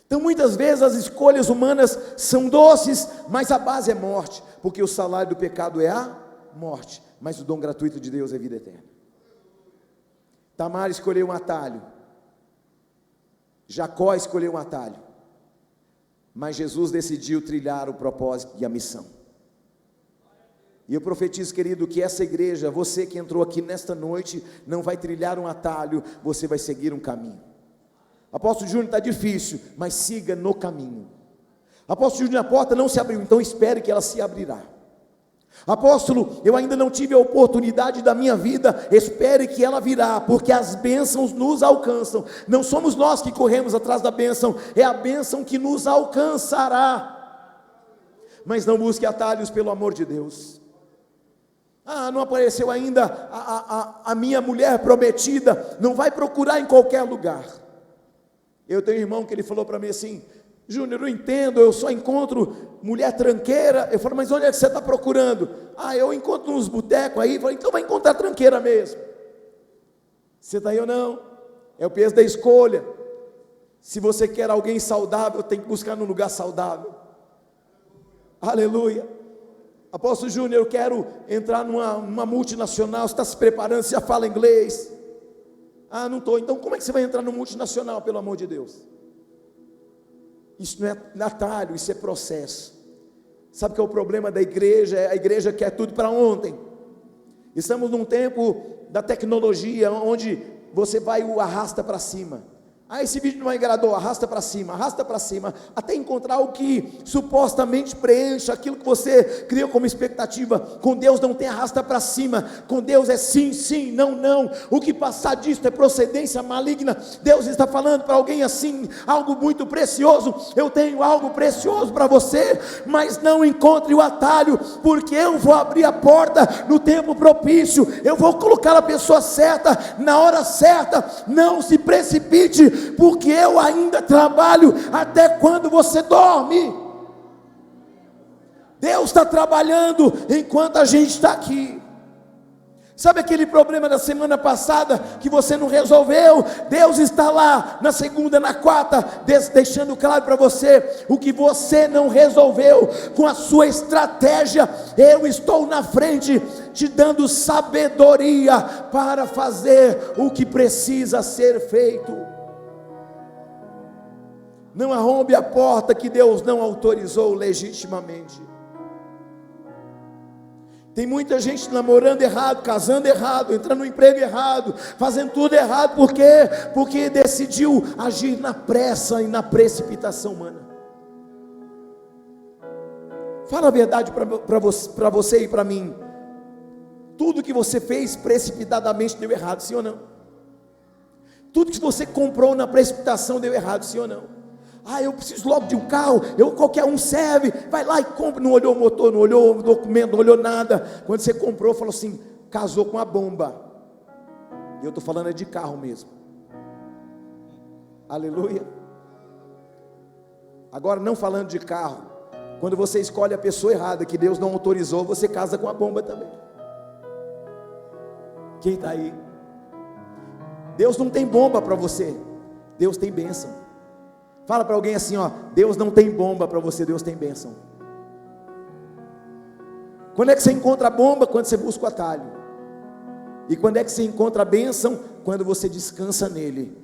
A: Então muitas vezes as escolhas humanas são doces, mas a base é morte, porque o salário do pecado é a morte, mas o dom gratuito de Deus é vida eterna. Tamar escolheu um atalho, Jacó escolheu um atalho, mas Jesus decidiu trilhar o propósito e a missão. E eu profetizo, querido, que essa igreja, você que entrou aqui nesta noite, não vai trilhar um atalho, você vai seguir um caminho. Apóstolo Júnior, está difícil, mas siga no caminho. Apóstolo Júnior, a porta não se abriu, então espere que ela se abrirá. Apóstolo, eu ainda não tive a oportunidade da minha vida, espere que ela virá, porque as bênçãos nos alcançam. Não somos nós que corremos atrás da bênção, é a bênção que nos alcançará. Mas não busque atalhos, pelo amor de Deus. Não apareceu ainda a minha mulher prometida, não vai procurar em qualquer lugar. Eu tenho um irmão que ele falou para mim assim: Júnior, eu entendo, eu só encontro mulher tranqueira. Eu falo, mas onde é que você está procurando? Eu encontro uns botecos aí. Eu falei, então vai encontrar tranqueira mesmo. Você está aí ou não? É o peso da escolha. Se você quer alguém saudável, tem que buscar num lugar saudável. Aleluia. Apóstolo Júnior, eu quero entrar numa multinacional. Você está se preparando, você já fala inglês? Não estou. Então como é que você vai entrar no multinacional, pelo amor de Deus? Isso não é atalho, isso é processo. Sabe que é o problema da igreja? A igreja quer tudo para ontem. Estamos num tempo da tecnologia, onde você vai o arrasta para cima. Esse vídeo não agradou, arrasta para cima, até encontrar o que supostamente preencha aquilo que você criou como expectativa. Com Deus não tem arrasta para cima, com Deus é sim, sim, não, não. O que passar disso é procedência maligna. Deus está falando para alguém assim, algo muito precioso. Eu tenho algo precioso para você, mas não encontre o atalho, porque eu vou abrir a porta no tempo propício, eu vou colocar a pessoa certa, na hora certa. Não se precipite, porque eu ainda trabalho até quando você dorme. Deus está trabalhando enquanto a gente está aqui. Sabe aquele problema da semana passada que você não resolveu? Deus está lá na segunda, na quarta, deixando claro para você o que você não resolveu. Com a sua estratégia, eu estou na frente, te dando sabedoria para fazer o que precisa ser feito. Não arrombe a porta que Deus não autorizou legitimamente. Tem muita gente namorando errado, casando errado, entrando no emprego errado, fazendo tudo errado. Por quê? Porque decidiu agir na pressa e na precipitação humana. Fala a verdade para você e para mim. Tudo que você fez precipitadamente deu errado, sim ou não? Tudo que você comprou na precipitação deu errado, sim ou não? Eu preciso logo de um carro, qualquer um serve, vai lá e compra. Não olhou o motor, não olhou o documento, não olhou nada. Quando você comprou, falou assim, casou com a bomba. E eu estou falando de carro mesmo. Aleluia. Agora não falando de carro, quando você escolhe a pessoa errada, que Deus não autorizou, você casa com a bomba também. Quem está aí? Deus não tem bomba para você, Deus tem bênção. Fala para alguém assim, Deus não tem bomba para você, Deus tem bênção. Quando é que você encontra a bomba? Quando você busca o atalho. E quando é que você encontra a bênção? Quando você descansa nele.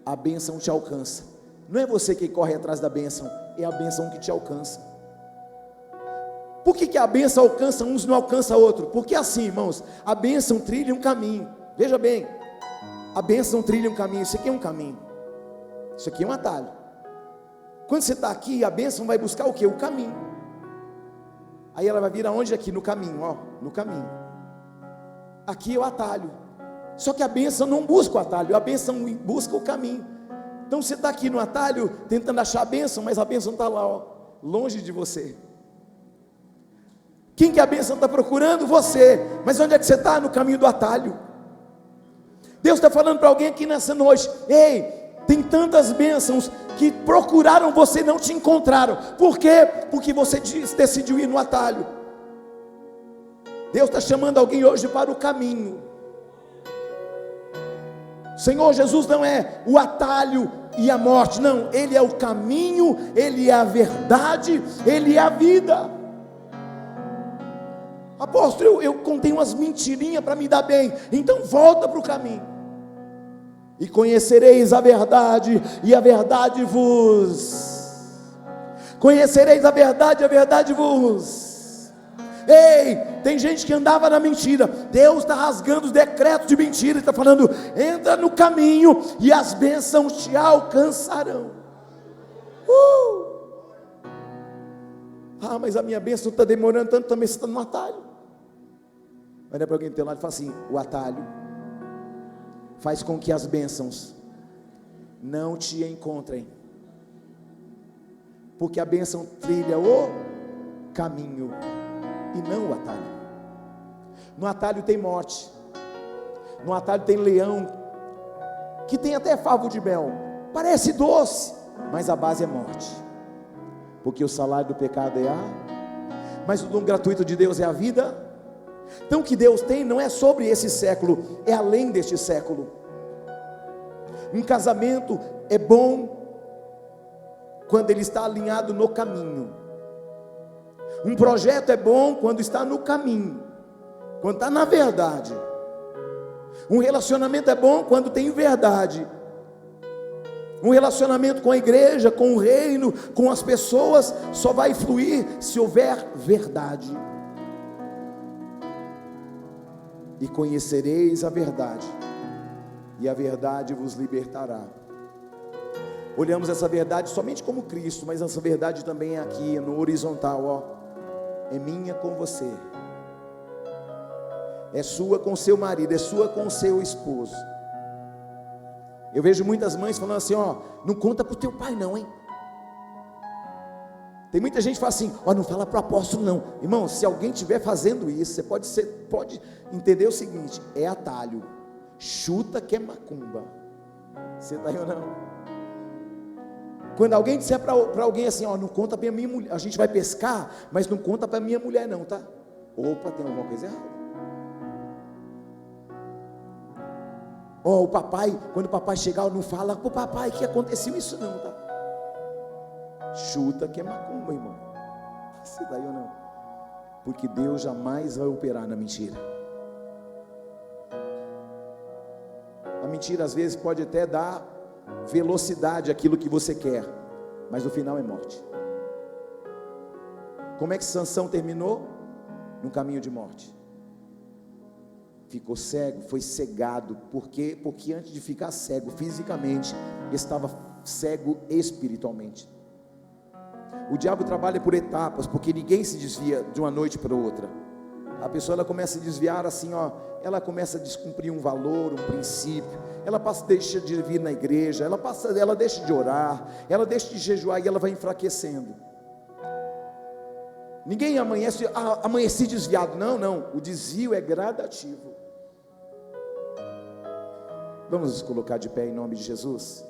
A: A bênção te alcança. não é você que corre atrás da bênção, é a bênção que te alcança. Por que a bênção alcança uns e não alcança outro? Porque assim, irmãos, a bênção trilha um caminho. Veja bem, a bênção trilha um caminho. Isso aqui é um caminho, isso aqui é um atalho. Quando você está aqui, a bênção vai buscar o que? O caminho. Aí ela vai vir aonde? Aqui no caminho, ó, no caminho. Aqui é o atalho. Só que a bênção não busca o atalho, a bênção busca o caminho. Então você está aqui no atalho, tentando achar a bênção, mas a bênção está lá, ó, longe de você. Quem que a bênção está procurando? Você. Mas onde é que você está? No caminho do atalho. Deus está falando para alguém aqui nessa noite: ei, tem tantas bênçãos que procuraram você e não te encontraram. Por quê? Porque você decidiu ir no atalho. Deus está chamando alguém hoje para o caminho. Senhor Jesus não é o atalho e a morte, não, Ele é o caminho, Ele é a verdade, Ele é a vida. Apóstolo, eu contei umas mentirinhas para me dar bem, então volta para o caminho. E conhecereis a verdade, e a verdade vos... Conhecereis a verdade vos... Ei, tem gente que andava na mentira. Deus está rasgando os decretos de mentira, está falando: entra no caminho e as bênçãos te alcançarão. Ah, mas a minha bênção está demorando tanto, também você está no atalho. Olha para alguém do teu lado e fala assim: o atalho faz com que as bênçãos não te encontrem, porque a bênção trilha o caminho e não o atalho. No atalho tem morte, no atalho tem leão, que tem até favo de mel, parece doce, mas a base é morte, porque o salário do pecado é mas o dom gratuito de Deus é a vida. Então o que Deus tem não é sobre esse século, é além deste século. Um casamento é bom quando ele está alinhado no caminho. Um projeto é bom quando está no caminho, quando está na verdade. Um relacionamento é bom quando tem verdade. Um relacionamento com a igreja, com o reino, com as pessoas, só vai fluir se houver verdade. E conhecereis a verdade, e a verdade vos libertará. Olhamos essa verdade somente como Cristo, mas essa verdade também é aqui no horizontal, ó. É minha com você, é sua com seu marido, é sua com seu esposo. Eu vejo muitas mães falando assim: ó, não conta para o teu pai não, hein? Tem muita gente que fala assim: ó, não fala para o apóstolo não. Irmão, se alguém estiver fazendo isso, você pode entender o seguinte: é atalho, chuta que é macumba. Você está aí ou não? Quando alguém disser para alguém assim: ó, não conta para minha mulher, a gente vai pescar, mas não conta para minha mulher não, tá? Opa, tem alguma coisa errada. Ó, o papai, quando o papai chegar, não fala para o papai que aconteceu isso não, tá? Chuta que é macumba, irmão. Você daí ou não? Porque Deus jamais vai operar na mentira. A mentira às vezes pode até dar velocidade àquilo que você quer, mas no final é morte. Como é que Sansão terminou? No caminho de morte. Ficou cego, foi cegado. Por quê? Porque antes de ficar cego fisicamente, estava cego espiritualmente. O diabo trabalha por etapas, porque ninguém se desvia de uma noite para outra. A pessoa ela começa a desviar assim, ó, ela começa a descumprir um valor, um princípio. Ela deixa de vir na igreja, ela deixa de orar, ela deixa de jejuar e ela vai enfraquecendo. Ninguém amanhece desviado, não. O desvio é gradativo. Vamos nos colocar de pé em nome de Jesus.